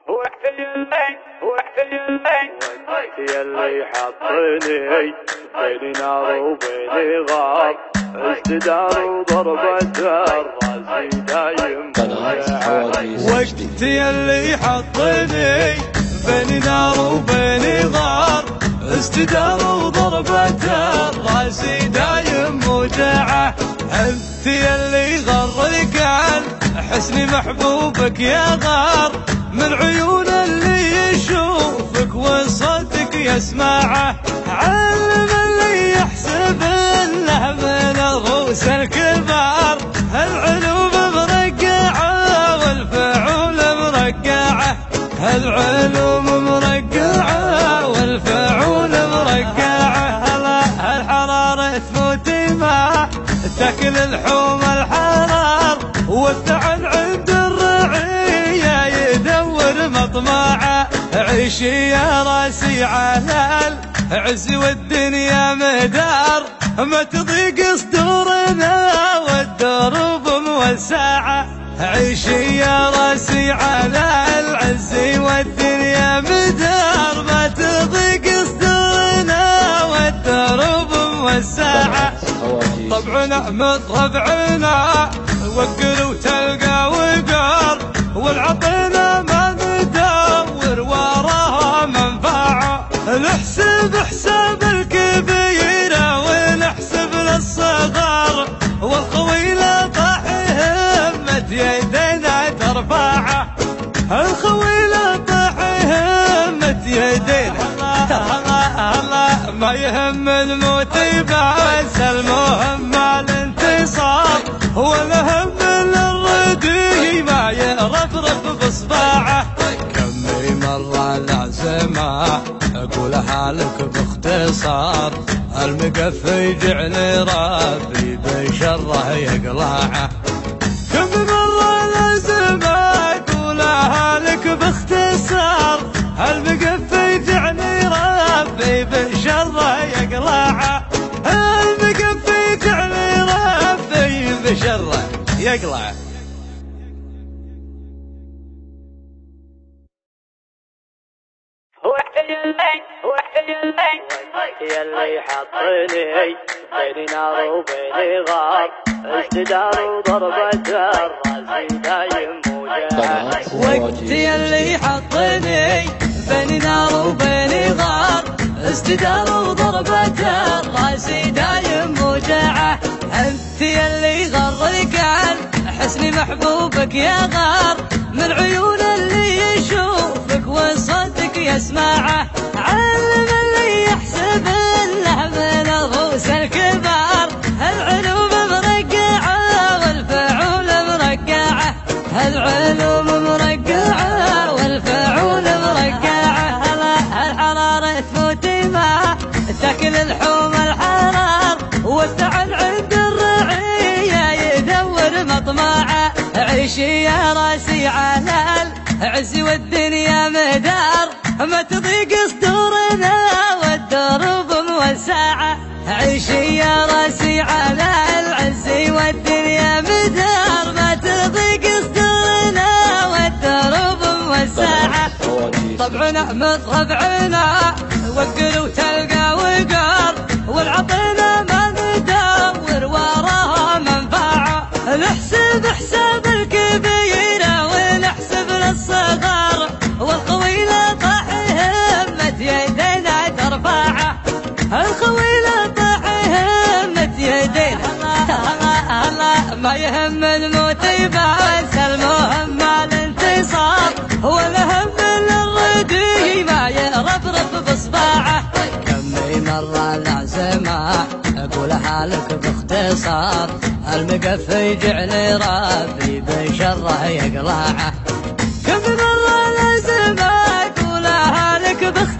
يلي حطني بين نار وبين غار، استدار وضربة الراس دايم وقت يلي حطني بين نار وبين غار، استدار وضربة الراس دايم موجعه. انت يلي غرك عن حسن محبوبك يا غار، من عيون اللي يشوفك وصوتك يسمعه. علم اللي يحسب انه من الروس الكبار، العلوم مرقعه والفعول مرقعه، العلوم مرقعه والفعول مرقعه. الحرارة تفوت ما تاكل اللحوم الحرار، والتعن عند الرعية يدور مطمعه. عيشي يا راسي على العز والدنيا مدار، ما تضيق صدورنا والدروب موسعه. عيشي يا راسي على العز والدنيا مدار، ما تضيق صدورنا والدروب موسعه. طبعنا من طبعنا وقر وتلقى وقار، والعطينا ما ندور وراها منفعه. نحسب حساب الكبيره ونحسب للصغار، والخويله طاح همت يدينا ترفعه. الخويله طاح همت يدينا الله ما يهم الموت بس المهم الانتصار، والهم للردي ما يرفرف بصباعه. كمي مرة العزمة اقولها لك باختصار، المقفي يجعلي ربي بشره يقلعه. كم مرة العزمة اقولها لك باختصار، المقفي يجعلي ربي بشره يقلعه. المقفي يجعلي ربي بشره يقلعه. يلي حطني بين نار وبين غار، استدار وضربة الراس دايم موجعه. وقت يلي حطني بين نار وبين غار، استدار وضربة الراس دايم موجعه. انت يلي غرك عن حسن محبوبك يا غار، من عيون اللي يشوفك وصوتك يسمعه. علم اللي يحسب انه من الروس الكبار، العلوم مرقعه والفعول مرقعه، العلوم مرقعه والفعول مرقعه. الحرارة تفوت ما تاكل اللحوم الحرار، والتعن عند الرعية يدور مطمعه. عيشي يا راسي على العز والدنيا مدار، ما تضيق صدورنا والدروب موسعه. عيشي يا راسي على العز والدنيا مدار، ما تضيق صدورنا والدروب موسعه. طبعنا من طبعنا وقر وتلقى وقار، والعطينا ما ندور وراها منفعه. نحسب حساب الكبيره ونحسب للصغار، والخويله طاح همت يدينا ترفعه. الخويله طاح همت يدينا الله ما يهم الموت بس المهم الانتصار، والهم للردي ما يرفرف بصباعه. كمي مرة العزمة اقولها لك باختصار، المقفي يجعلي ربي بشره يقلعه. كم مرة العزمة اقولها لك باختصار،